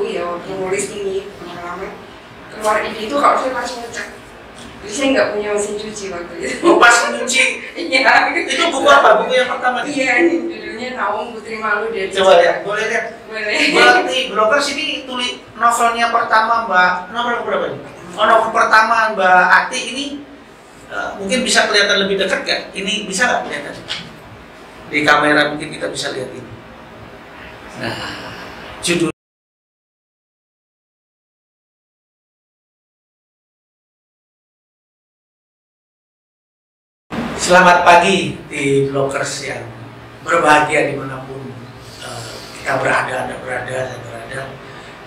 ya waktu nulis ini pengalaman keluar ide itu kalau saya pas ngecek, jadi saya nggak punya mesin cuci waktu itu. Oh, pas nyuci? Iya. Itu buku apa? Buku yang pertama? Iya, ini judulnya Naung Putri Malu dari Coba lihat, boleh lihat? Boleh. Berarti Brokers ini tulis novelnya pertama Mbak, novel berapa ini? Oh, novel pertama Mbak Ati ini mungkin bisa kelihatan lebih dekat nggak? Ini bisa nggak kelihatan? Di kamera mungkin kita bisa lihat ini. Nah, judul. Selamat pagi di Brokers yang berbahagia dimanapun kita berada, Anda berada, saya berada.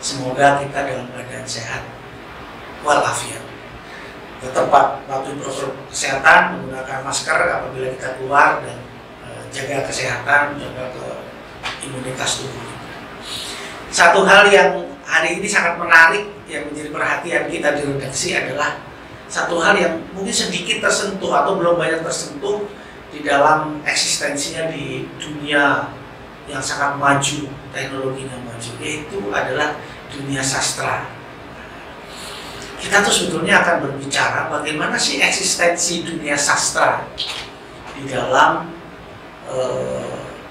Semoga kita dalam keadaan sehat walafiat. Tetap patuhi protokol kesehatan, menggunakan masker apabila kita keluar, dan jaga kesehatan, jaga imunitas tubuh kita. Satu hal yang hari ini sangat menarik yang menjadi perhatian kita di redaksi adalah satu hal yang mungkin sedikit tersentuh atau belum banyak tersentuh di dalam eksistensinya di dunia yang sangat maju, teknologinya maju, yaitu adalah dunia sastra. Kita tuh sebetulnya akan berbicara bagaimana sih eksistensi dunia sastra di dalam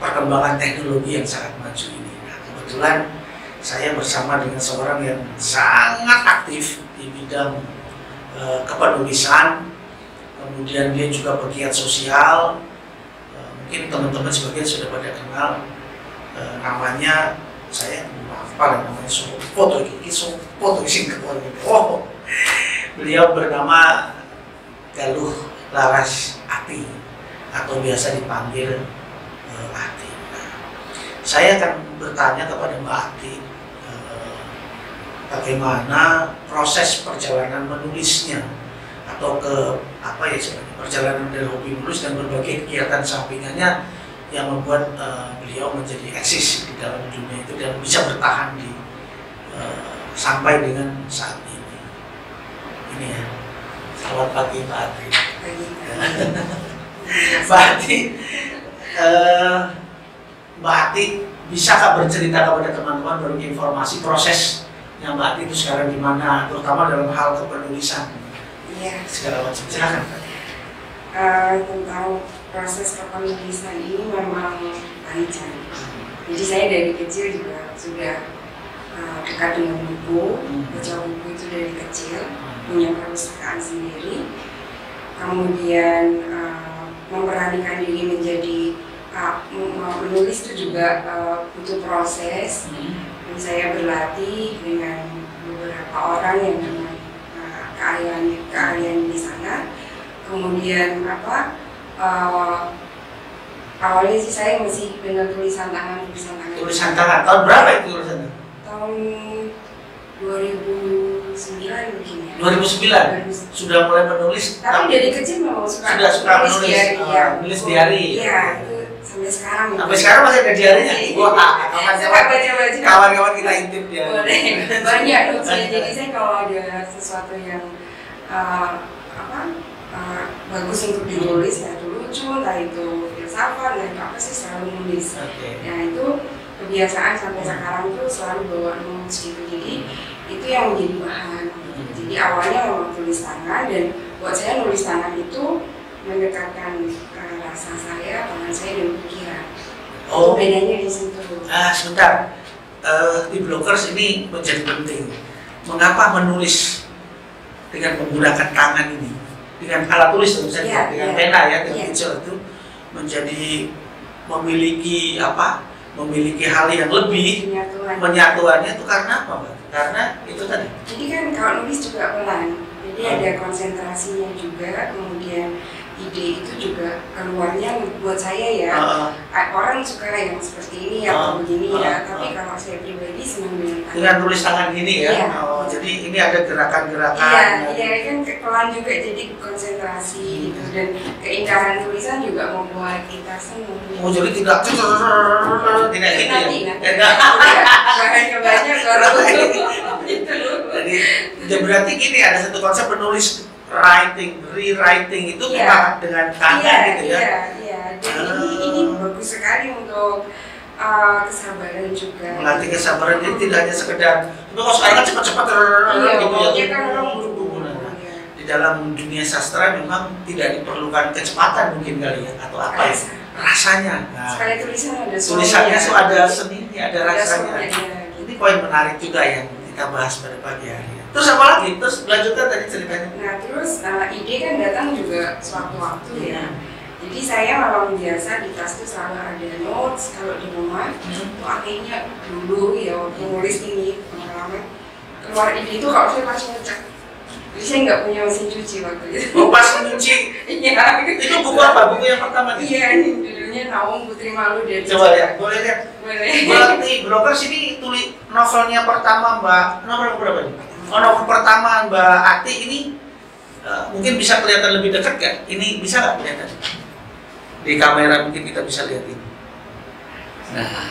perkembangan teknologi yang sangat maju ini. Nah, kebetulan saya bersama dengan seorang yang sangat aktif di bidang kepenulisan, kemudian dia juga pegiat sosial. Mungkin teman-teman sebagian sudah pada kenal namanya, saya hafal namanya foto Singapura. Oh, beliau bernama Galuh Laras Ati atau biasa dipanggil Ati. Nah, saya akan bertanya kepada Mbak Ati bagaimana proses perjalanan menulisnya, atau ke apa ya sebenarnya, perjalanan dari hobi menulis dan berbagai kegiatan sampingannya yang membuat beliau menjadi eksis di dalam dunia itu dan bisa bertahan di sampai dengan saat ini. Ini ya. Selamat pagi Mbak Ati. Mbak Ati, Mbak Ati bisakah bercerita kepada teman-teman berbagi informasi proses yang Mbak Ati itu sekarang di mana, terutama dalam hal kepenulisan? Iya. Segala macam. Silakan. Tentang proses kepenulisan ini memang panjang. Jadi saya dari kecil juga sudah dekat dengan buku, baca buku itu dari kecil, punya perpustakaan sendiri. Kemudian memberanikan diri menjadi menulis itu juga butuh proses. Dan saya berlatih dengan beberapa orang yang memang keahlian di sana. Kemudian awalnya sih saya masih dengan tulisan tangan. Tulisan tangan. Tahun berapa itu tulisannya? Tahun 2009 begini. 2009 sudah mulai menulis. Tapi dari kecil memang suka menulis diari. Menulis diari. Iya, itu sampai sekarang. Sampai sekarang masih ada diarinya. Wah, kawan-kawan kita intip ya. Banyak notes-nya. Jadi saya kalau ada sesuatu yang bagus untuk ditulis, ya lucu, entah itu filsafat, dan apa sih selalu nulis. Nah itu kebiasaan sampai sekarang tuh selalu bawa notes gitu. Jadi itu yang menjadi bahan. Jadi awalnya memang tulis tangan, dan buat saya nulis tangan itu mendekatkan rasa saya, tangan saya, dan pikiran. Oh, bedanya di situ. Sebentar, di Brokers ini menjadi penting. Mengapa menulis dengan menggunakan tangan ini, dengan alat tulis tentu saja, dengan pena ya, dengan pincel itu menjadi memiliki apa? Memiliki hal yang lebih penyatuannya itu karena apa, Mbak? Karena itu tadi. Jadi kan kalau nulis juga pelan, jadi ada konsentrasinya juga, kemudian ide itu juga keluarnya buat saya ya. Orang suka yang seperti ini atau begini ya, tapi kalau saya pribadi senang dengan tulis tangan gini ya. Jadi ini ada gerakan-gerakan. Iya kan pelan juga, jadi konsentrasi gitu, dan keindahan tulisan juga membuat kita senang. Oh, jadi tidak gitu ya. Banyak baru gitu. Jadi berarti gini, ada satu konsep penulis rewriting itu memang dengan tangan gitu ya. Iya. Jadi ini bagus sekali untuk kesabaran juga. Melatih kesabaran, jadi tidak hanya sekedar. Tapi kalau sekarang kan cepat-cepat gitu ya. Kan orang buru-buru. Di dalam dunia sastra memang tidak diperlukan kecepatan mungkin kali ya, atau apa ya? Rasanya. Nah, sekali tulisannya tuh ada seninya, ada rasanya. Gitu. Ini poin menarik juga yang kita bahas pada pagi hari. Terus apa lagi? Terus lanjutkan tadi ceritanya. Nah terus ide kan datang juga sewaktu-waktu ya. Jadi saya memang biasa di tas itu selalu ada notes kalau di rumah. Itu akhirnya dulu ya waktu nulis ini pengalaman keluar ide itu kalau saya pas ngecek. Jadi saya nggak punya mesin cuci waktu itu. Oh pas nyuci? Iya. Itu buku apa? Buku yang pertama nih? Iya, ini judulnya Naum Putri Malu dari. Coba lihat, boleh lihat? Boleh. Berarti Blokers ini tulis novelnya pertama Mbak, novel berapa nih? Oh novel pertama Mbak Ati ini mungkin bisa kelihatan lebih dekat kan? Ini bisa nggak kelihatan? Di kamera mungkin kita bisa lihat ini. Nah,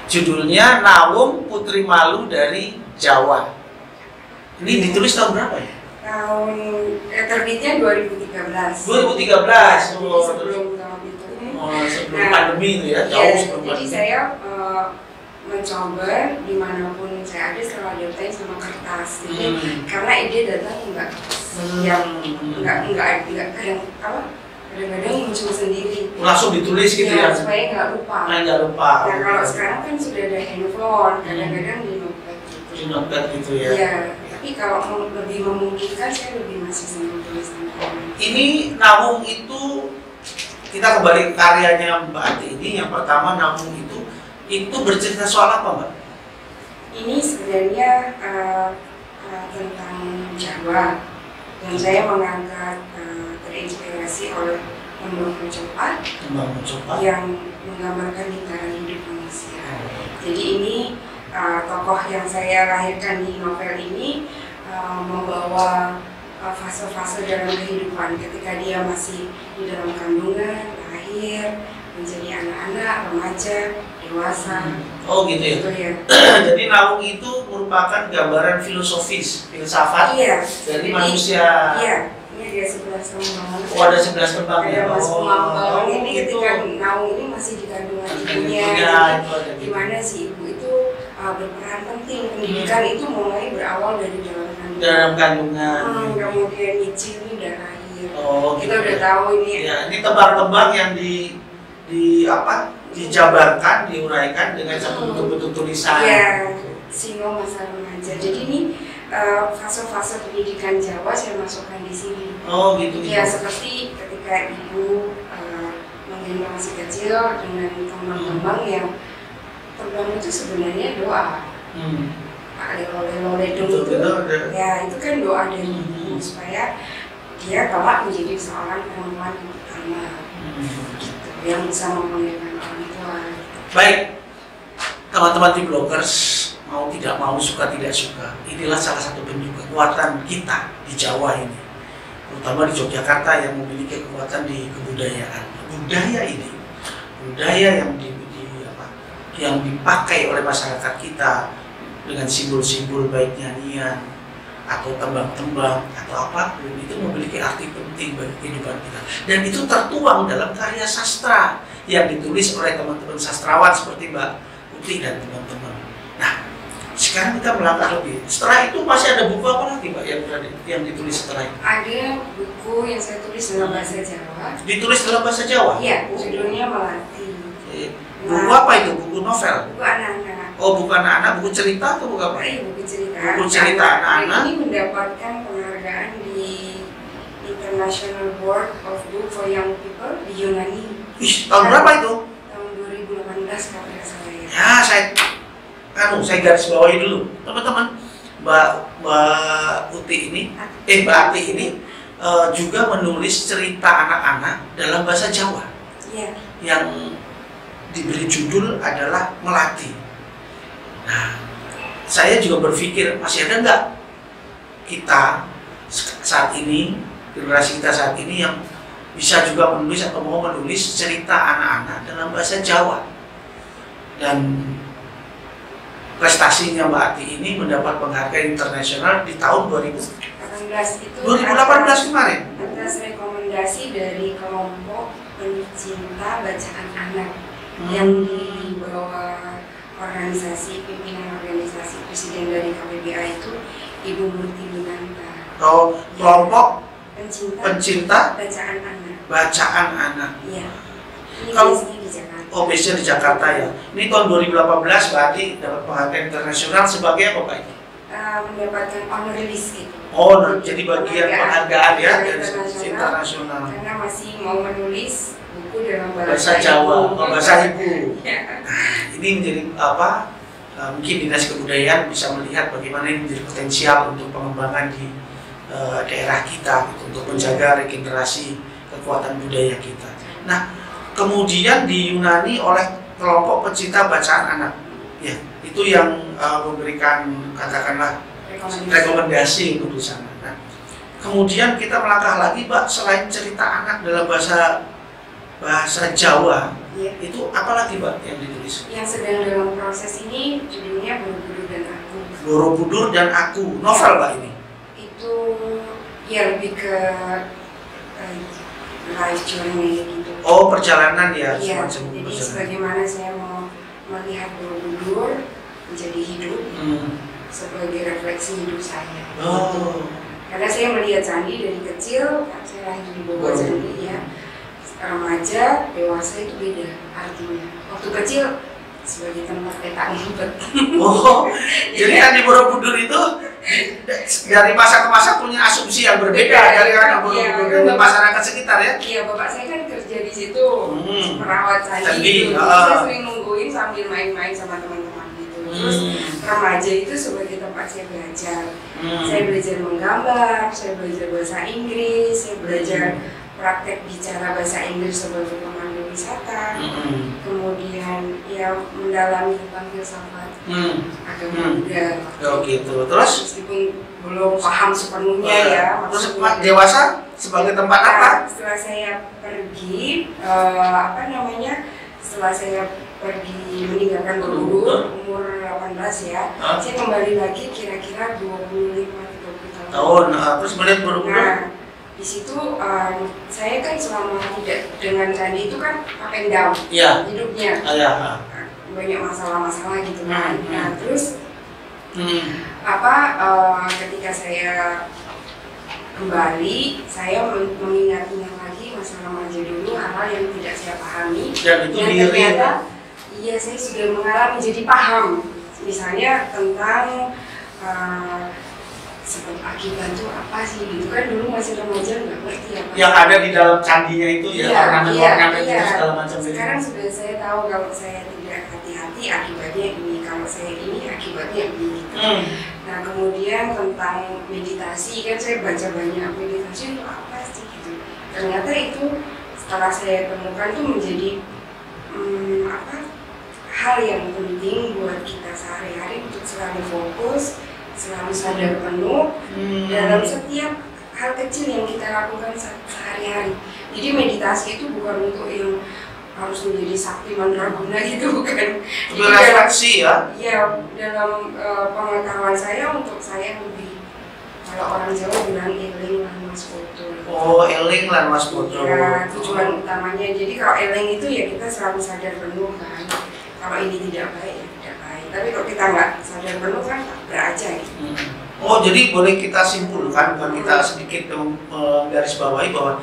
judulnya Naum Putri Malu dari Jawa. Ini ditulis tahun berapa ya? Tahun terbitnya 2013. 2013. Jadi sebelum tahun itu. Sebelum pandemi itu ya, jauh sebelum jadi pandemi. saya mencoba dimanapun saya ada selalu adaptasi sama kertas. Jadi karena ide datang enggak kadang apa? Kadang-kadang muncul sendiri. Langsung ditulis gitu ya? Supaya nggak lupa. Nggak lupa. Nah kalau sekarang kan sudah ada handphone, kadang-kadang di notepad gitu. Di notepad gitu ya? Iya. Tapi kalau lebih memungkinkan saya lebih masih senang tulisan. Ini Naung itu kita kembali ke karyanya Mbak Ati ini yang pertama Naung itu bercerita soal apa Mbak? Ini sebenarnya tentang Jawa dan saya mengangkat terinspirasi oleh Tembang Mencoba yang menggambarkan lingkaran hidup manusia. Jadi ini tokoh yang saya lahirkan di novel ini membawa fase-fase dalam kehidupan ketika dia masih di dalam kandungan, lahir, menjadi anak-anak, remaja, dewasa. Oh gitu ya? Gitu ya. Jadi Naung itu merupakan gambaran filsafat dari manusia. Iya, ini ada 11 kembang. Oh ada 11 kembang ya? Ada Mas Kemambang ini ketika Naung ini masih di kandungan ibunya. Di mana si ibu itu berperan penting. Pendidikan itu mulai berawal dari dalam kandungan. Kemudian nyicil ini udah lahir. Oh, kita udah tahu ini. Ya, ini tembang-tembang yang dijabarkan, diuraikan dengan satu bentuk tulisan. Iya, singgung masa remaja. Jadi ini fase-fase pendidikan Jawa saya masukkan di sini. Oh gitu. Ya seperti ketika ibu menggendong masih kecil dengan kembang-kembang yang tembang itu sebenarnya doa. Lele itu ya itu kan doa dari ibu supaya dia kelak menjadi seorang perempuan yang pertama gitu, yang bisa memuliakan orang tua. Baik, teman-teman di Blokers, mau tidak mau, suka tidak suka, inilah salah satu bentuk kekuatan kita di Jawa ini, terutama di Yogyakarta yang memiliki kekuatan di kebudayaan. Budaya yang dipakai oleh masyarakat kita dengan simbol-simbol baik nyanyian atau tembang-tembang atau apapun itu memiliki arti penting bagi kehidupan kita, dan itu tertuang dalam karya sastra yang ditulis oleh teman-teman sastrawan seperti Mbak Uti dan teman-teman. Nah, sekarang kita melangkah lebih. Setelah itu masih ada buku apa lagi Mbak yang ditulis setelah itu? Ada buku yang saya tulis dalam bahasa Jawa. Ditulis dalam bahasa Jawa? Iya, judulnya Melati. Buku apa itu? Buku novel? Buku anak-anak. Oh, buku anak-anak, buku cerita atau buku apa? Buku cerita. Buku cerita anak-anak. Ini mendapatkan penghargaan di International Board of Book for Young People di Yunani. Tahun berapa itu? Tahun 2018 kalau tidak salah ya. Ya, saya garis bawahi dulu, teman-teman. Mbak Uti ini, Mbak Ati ini juga menulis cerita anak-anak dalam bahasa Jawa. Iya. Yang diberi judul adalah Melati. Nah, saya juga berpikir masih ada nggak kita saat ini, generasi kita saat ini yang bisa juga menulis atau mau menulis cerita anak-anak dalam bahasa Jawa. Dan prestasinya Mbak Ati ini mendapat penghargaan internasional di tahun 2018 kemarin. Atas rekomendasi dari kelompok pencinta bacaan anak yang bawah organisasi, pimpinan organisasi presiden dari KPBA itu Ibu Murti Winanta. Oh, kelompok pencinta bacaan anak. Bacaan anak. Iya. Ini Kalau biasanya di Jakarta. Oh, biasanya di Jakarta ya. Ini tahun 2018 berarti dapat penghargaan internasional sebagai apa Pak ini? Mendapatkan honor list gitu. Oh, jadi bagian penghargaan ya dari internasional. Karena masih mau menulis buku dalam bahasa Jawa, bahasa Ibu. Ya. Nah, ini menjadi apa? Mungkin Dinas Kebudayaan bisa melihat bagaimana ini menjadi potensial untuk pengembangan di daerah kita, gitu, untuk menjaga regenerasi kekuatan budaya kita. Nah, kemudian diyunani oleh kelompok pecinta bacaan anak. Ya, itu yang memberikan katakanlah rekomendasi untuk di sana. Nah, kemudian kita melangkah lagi, Mbak, selain cerita anak dalam bahasa Jawa, ya. Itu apa lagi, Mbak, yang ditulis? Yang sedang dalam proses ini judulnya Borobudur dan Aku. Borobudur dan Aku, novel Mbak ini? Itu ya lebih ke life journey gitu. Oh, perjalanan ya, iya, semacam jadi perjalanan. sebagaimana saya mau melihat Borobudur menjadi hidup sebagai refleksi hidup saya. Oh. Karena saya melihat candi dari kecil, saya lahir di bawah candi ya. Remaja, dewasa itu beda artinya. Waktu kecil sebagai tempat petak umpet. Oh, jadi kan di Borobudur itu dari masa ke masa punya asumsi yang berbeda dari anak Borobudur dari masyarakat sekitar ya? Iya, bapak saya kan kerja di situ, merawat candi. Candi, saya sering nungguin sambil main-main sama teman-teman gitu. Terus remaja itu sebagai tempat saya belajar. Saya belajar menggambar, saya belajar bahasa Inggris, saya belajar praktek bicara bahasa Inggris sebagai pemandu wisata. Kemudian ya mendalami tentang filsafat agama Buddha. Oh gitu. Terus meskipun belum paham sepenuhnya ya. Terus dewasa sebagai tempat apa? Setelah saya pergi setelah saya pergi meninggalkan Borobudur umur 18 ya, saya kembali lagi kira-kira 25-30 tahun. Terus melihat Borobudur. Nah, di situ saya kan selama tidak dengan candi itu kan up and down hidupnya. Banyak masalah-masalah gitu kan. Nah, terus ketika saya kembali, saya mengingat-ingat lagi masa remaja dulu, hal-hal yang tidak saya pahami. Dan itu ternyata, iya saya sudah mengalami jadi paham. Misalnya tentang sebab akibat itu apa sih gitu kan, dulu masih remaja nggak ngerti apa yang ada di dalam candinya itu ya, ornamen-ornamen itu segala macam. Sekarang sudah saya tahu kalau saya tidak hati-hati akibatnya ini, kalau saya ini akibatnya ini gitu. Nah kemudian tentang meditasi, kan saya baca banyak, meditasi itu apa sih gitu. Ternyata itu setelah saya temukan itu menjadi hal yang penting buat kita sehari-hari untuk selalu fokus, selalu sadar penuh dalam setiap hal kecil yang kita lakukan sehari-hari. Jadi meditasi itu bukan untuk yang harus menjadi sakti mandraguna gitu, bukan. Refleksi ya? Iya, dalam pengetahuan saya, untuk saya lebih, kalau orang Jawa bilang eling lan waspada. Oh, eling lan waspada. Ya, tujuan utamanya. Jadi kalau eling itu ya kita selalu sadar penuh kan. Kalau ini tidak baik ya tidak baik. Tapi kalau kita nggak sadar penuh kan beraja gitu. Oh, jadi boleh kita simpulkan, kita sedikit garis bawahi bahwa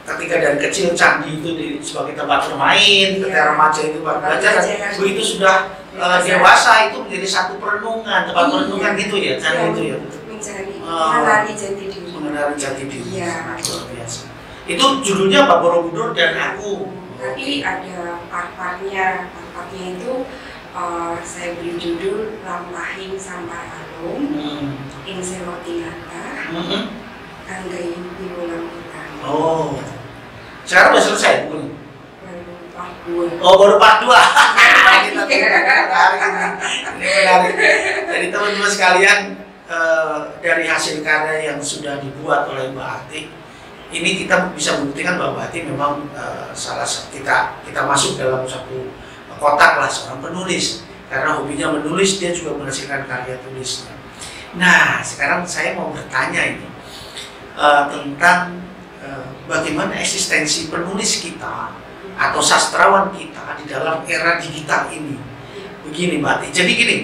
ketika dari kecil candi itu sebagai tempat bermain, ketika remaja itu tempat belajar, begitu sudah dewasa itu menjadi satu perenungan, tempat perenungan gitu ya, candi itu ya. Mencari, mengenali jati diri. Mengenali jati diri. Iya. Luar biasa. Itu judulnya Pak Borobudur dan Aku. Tapi ada part-partnya itu saya beri judul Lampahing Sampar Alum, Ing Seloti Ngata, Anggayu Piwulang Utang. Oh, sekarang udah selesai bukunya? Baru part 2. Oh, baru part 2. Kita menarik ini menarik. Jadi teman-teman sekalian, dari hasil karya yang sudah dibuat oleh Mbak Ati, ini kita bisa membuktikan bahwa Mbak Ati memang kita masuk dalam satu kotak lah seorang penulis, karena hobinya menulis, dia juga menghasilkan karya tulisnya. Nah, sekarang saya mau bertanya ini tentang bagaimana eksistensi penulis kita atau sastrawan kita di dalam era digital ini. Begini Mbak Ati, jadi gini,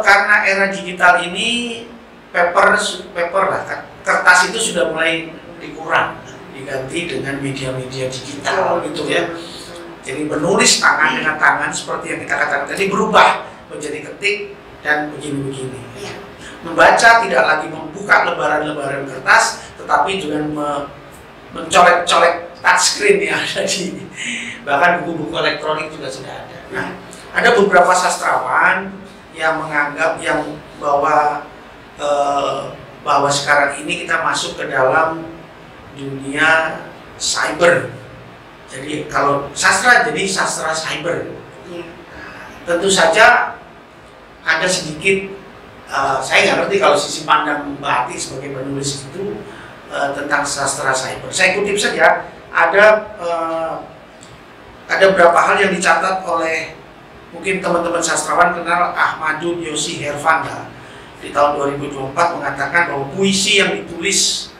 karena era digital ini paper lah, kertas itu sudah mulai dikurang, diganti dengan media-media digital gitu ya. Jadi menulis tangan dengan tangan seperti yang kita katakan tadi berubah menjadi ketik dan begini-begini. Membaca tidak lagi membuka lembaran-lembaran kertas, tetapi dengan mencolek-colek touchscreen yang ada di bahkan buku-buku elektronik juga sudah ada. Nah, ada beberapa sastrawan yang menganggap bahwa sekarang ini kita masuk ke dalam dunia cyber. Jadi kalau sastra jadi sastra cyber. Tentu saja ada sedikit saya nggak ngerti kalau sisi pandang Mbak Ati sebagai penulis itu tentang sastra cyber. Saya kutip saja ada beberapa hal yang dicatat oleh mungkin teman-teman sastrawan kenal Ahmadun Yosi Hervanda di tahun 2024 mengatakan bahwa puisi yang ditulis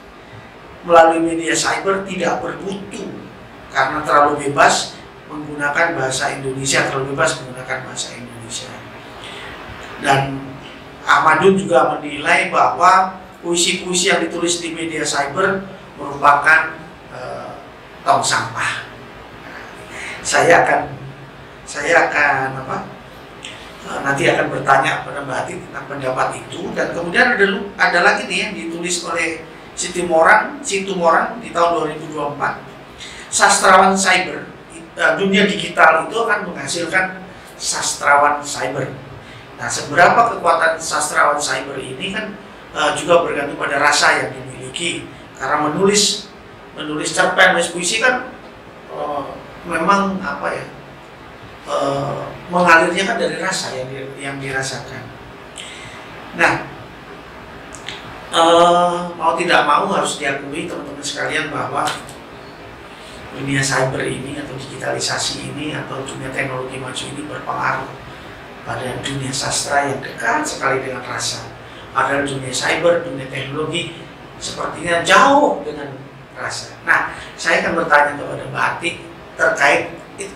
melalui media cyber tidak bermutu karena terlalu bebas menggunakan bahasa Indonesia, Dan Ahmadun juga menilai bahwa puisi-puisi yang ditulis di media cyber merupakan tong sampah. Saya akan nanti akan bertanya kepada Mbak Ati tentang pendapat itu. Dan kemudian ada lagi nih yang ditulis oleh Situ Morang di tahun 2024. Sastrawan cyber, dunia digital itu akan menghasilkan sastrawan cyber. Nah, seberapa kekuatan sastrawan cyber ini kan juga bergantung pada rasa yang dimiliki. Karena menulis cerpen, menulis puisi kan memang mengalirnya kan dari rasa yang dirasakan. Nah, mau tidak mau harus diakui teman-teman sekalian bahwa dunia cyber ini atau digitalisasi ini atau dunia teknologi maju ini berpengaruh pada dunia sastra yang dekat sekali dengan rasa. Padahal dunia cyber, dunia teknologi sepertinya jauh dengan rasa. Nah, saya akan bertanya kepada Mbak Ati terkait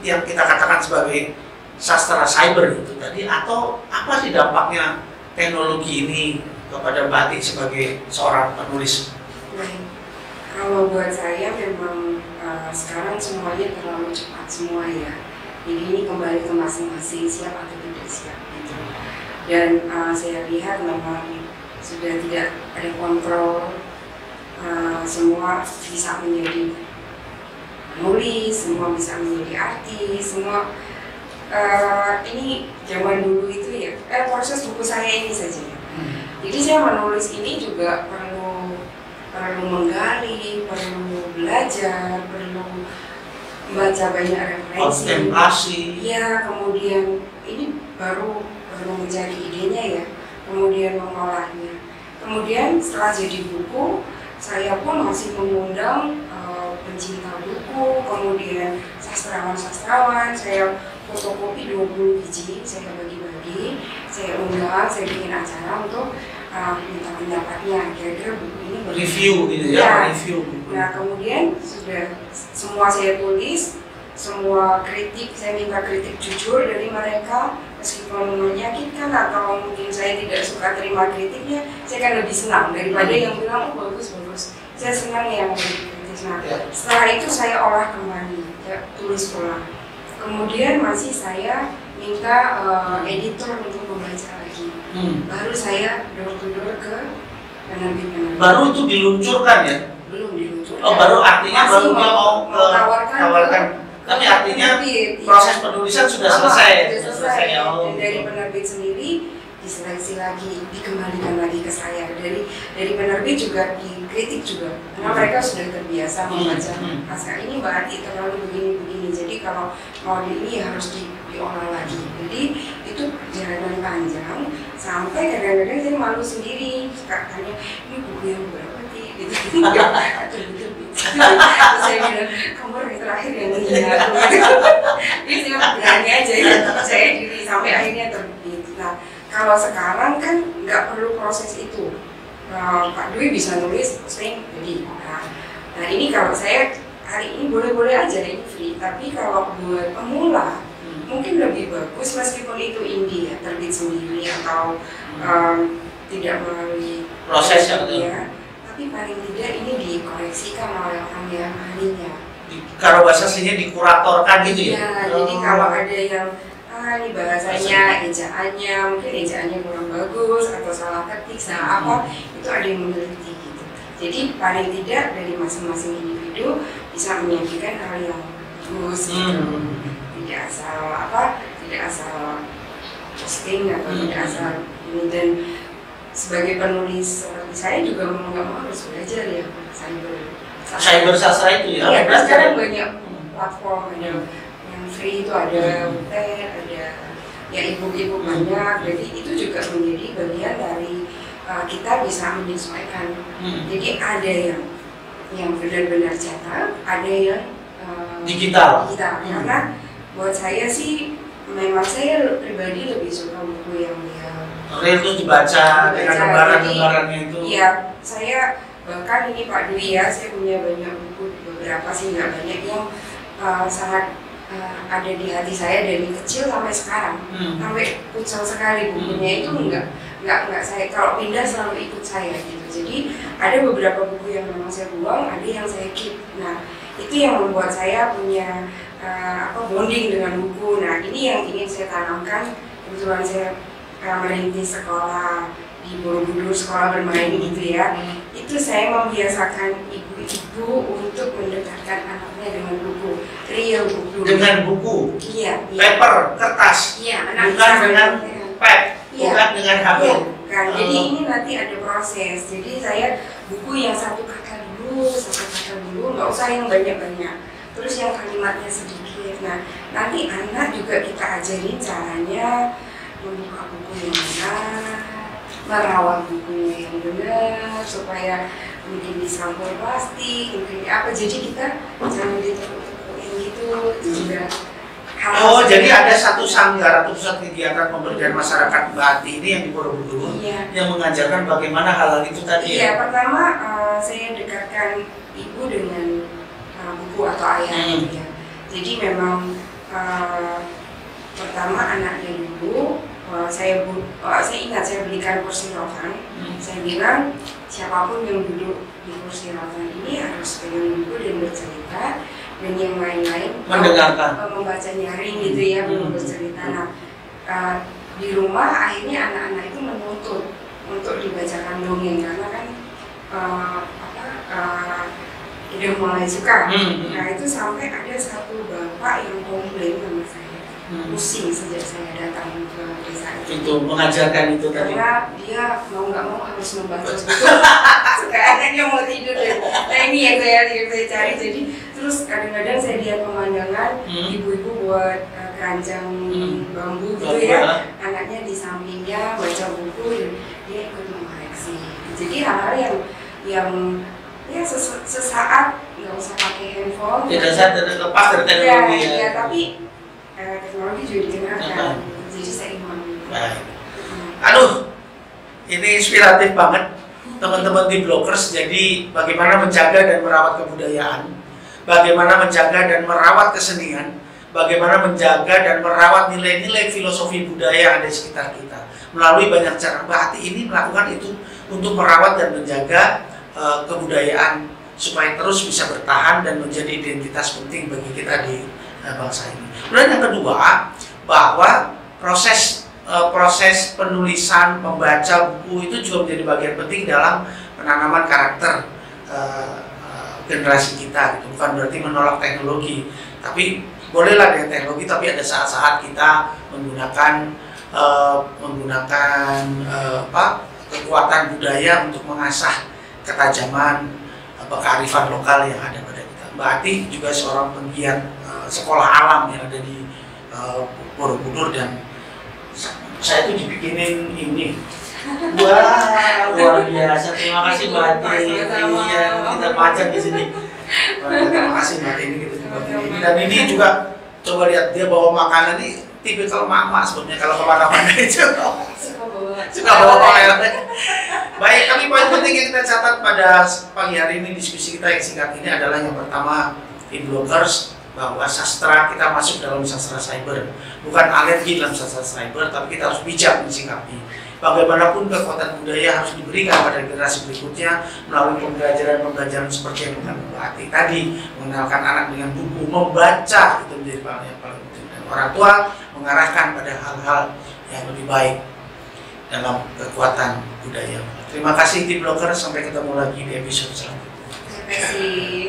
yang kita katakan sebagai sastra cyber itu tadi, atau apa sih dampaknya teknologi ini kepada Mbak Ati sebagai seorang penulis? Kalau buat saya memang sekarang semuanya terlalu cepat semua ya. Jadi ini kembali ke masing-masing siap atau tidak siap gitu. Dan saya lihat memang sudah tidak ada kontrol, semua bisa menjadi penulis, semua bisa menjadi artis, semua ini zaman dulu itu ya. Proses buku saya ini saja. Jadi saya menulis ini juga perlu menggali, perlu belajar, perlu membaca banyak referensi. Kontemplasi. Iya, kemudian ini baru mencari idenya ya, kemudian mengolahnya. Kemudian setelah jadi buku, saya pun masih mengundang pencinta buku, kemudian sastrawan-sastrawan, saya fotokopi 20 biji, saya bagi-bagi, saya undang, saya bikin acara untuk minta pendapatnya, kira-kira buku ini review gitu ya, review. Nah, kemudian sudah semua saya tulis, semua kritik, saya minta kritik jujur dari mereka, meskipun menyakitkan atau mungkin saya tidak suka terima kritiknya, saya kan lebih senang daripada yang bilang oh bagus. Saya senang yang kritik. Nah, setelah itu saya olah kembali, ya, tulis ulang. Kemudian masih saya minta editor untuk membaca lagi. Baru saya door to door ke penerbit. Baru itu diluncurkan ya? Belum diluncurkan. Oh, baru artinya masih baru dia mau tawarkan. Tapi artinya penerbit, proses penulisan sudah selesai. Dan dari penerbit sendiri diseleksi lagi, dikembalikan lagi ke saya. Dari penerbit juga dikritik juga, karena mereka sudah terbiasa membaca naskah ini Mbak Ati terlalu begini. Jadi kalau mau ini harus diolah lagi. Jadi itu perjalanan panjang sampai kadang-kadang saya malu sendiri, katanya ini buku yang berapa sih? Gitu. Terus saya bilang kamu yang terakhir yang menghina aku. Jadi saya berani aja ya, saya diri sampai akhirnya terbit. Nah, kalau sekarang kan nggak perlu proses itu. Pak Dwi bisa nulis, posting, jadi. Nah ini kalau saya hari ini boleh-boleh aja ini free, tapi kalau buat pemula mungkin lebih bagus meskipun itu indie ya, terbit sendiri atau tidak melalui proses ya, tapi paling tidak ini dikoreksikan oleh orang yang ahlinya. Kalau bahasa aslinya dikuratorkan gitu ya? Ya, jadi kalau ada yang ini bahasanya, ejaannya, mungkin ejaannya kurang bagus atau salah ketik, salah apa, itu ada yang meneliti gitu. Jadi paling tidak dari masing-masing individu bisa menyajikan hal yang bagus gitu. Tidak asal posting atau tidak asal ini. Dan sebagai penulis seperti saya juga mau nggak mau harus belajar ya cyber sastra itu ya. Iya, sekarang banyak platform, ada yang free itu, ada Wattpad, ada ya ibu-ibu banyak. Jadi itu juga menjadi bagian dari kita bisa menyesuaikan. Jadi ada yang benar-benar cetak, ada yang digital. Karena buat saya sih memang saya pribadi lebih suka buku yang real itu dibaca dengan lembaran-lembarannya itu. Iya, saya bahkan ini Pak Dwi ya, saya punya banyak buku, beberapa sih nggak banyak yang sangat ada di hati saya dari kecil sampai sekarang, sampai kucel sekali bukunya itu nggak saya kalau pindah selalu ikut saya gitu. Jadi ada beberapa buku yang memang saya buang, ada yang saya keep. Nah itu yang membuat saya punya bonding dengan buku. Nah ini yang ingin saya tanamkan. Kebetulan saya merintis sekolah di Borobudur, sekolah bermain gitu ya. Itu saya membiasakan ibu-ibu untuk mendekatkan anaknya dengan buku, real buku. Dengan buku? Iya. Paper, kertas? Iya, bukan dengan pad, bukan dengan HP? Bukan, jadi ini nanti ada proses. Jadi saya buku yang satu kata dulu, nggak usah yang banyak-banyak. Terus yang kalimatnya sedikit. Nah, nanti anak juga kita ajarin caranya membuka buku yang benar, merawat bukunya yang benar, supaya mungkin disampul plastik, mungkin apa. Jadi kita jangan ditekuk-tekukin gitu juga. Jadi ada satu sanggar atau pusat kegiatan pemberdayaan masyarakat Mbak Ati ini yang di Borobudur yang mengajarkan bagaimana hal itu tadi. Iya, pertama saya dekatkan ibu dengan buku atau ayah ya. Jadi memang pertama anaknya dulu. Saya ingat saya belikan kursi rotan. Saya bilang siapapun yang duduk di kursi rotan ini harus pegang buku dan bercerita, dan yang lain-lain mendengarkan, membaca nyaring gitu ya, bercerita. Nah di rumah akhirnya anak-anak itu menuntut untuk dibacakan dongeng karena kan udah mulai suka. Nah itu sampai ada satu bapak yang komplain sama saya. Pusing sejak saya datang ke desa itu mengajarkan itu tadi karena dia mau nggak mau harus membaca buku. Sekarang dia mau tidur deh. Nah ini yang saya cari. Jadi terus kadang-kadang saya lihat pemandangan ibu-ibu buat keranjang bambu gitu ya, anaknya di sampingnya baca buku dan dia ikut mengoreksi. Jadi hal-hal yang ya sesaat nggak usah pakai handphone. Tidak usah terlepas dari teknologi ya. Tapi teknologi juga dikenalkan, jadi saya imami. Aduh, ini inspiratif banget teman-teman di Blockers. Jadi bagaimana menjaga dan merawat kebudayaan, bagaimana menjaga dan merawat kesenian, bagaimana menjaga dan merawat nilai-nilai filosofi budaya yang ada di sekitar kita melalui banyak cara. Mbak Ati ini melakukan itu untuk merawat dan menjaga kebudayaan supaya terus bisa bertahan dan menjadi identitas penting bagi kita di bangsa ini. Kemudian yang kedua, bahwa proses penulisan, membaca buku itu juga menjadi bagian penting dalam penanaman karakter generasi kita. Itu bukan berarti menolak teknologi, tapi bolehlah dengan teknologi, tapi ada saat-saat kita menggunakan kekuatan budaya untuk mengasah ketajaman kearifan lokal yang ada pada kita. Mbak Ati juga seorang penggiat sekolah alam yang ada di Borobudur, dan saya tuh dibikinin ini. Wah, luar biasa. Terima kasih Mbak Ati. Iya, kita pajang di sini. Terima kasih Mbak Ati, ini kita juga ini. Dan ini juga coba lihat, dia bawa makanan ini tipikal mak-mak sebetulnya kalau kemana-mana itu. Suka bawa oleh-oleh. Baik, tapi poin penting yang kita catat pada pagi hari ini diskusi kita yang singkat ini adalah yang pertama, tim blockers bahwa sastra kita masuk dalam sastra cyber, bukan alergi dalam sastra cyber, tapi kita harus bijak mensikapi. Bagaimanapun kekuatan budaya harus diberikan pada generasi berikutnya melalui pembelajaran seperti yang bukan berarti tadi, mengenalkan anak dengan buku, membaca, itu menjadi yang paling penting, dan orang tua mengarahkan pada hal-hal yang lebih baik dalam kekuatan budaya. Terima kasih tim blocker, sampai ketemu lagi di episode selanjutnya. Terima kasih.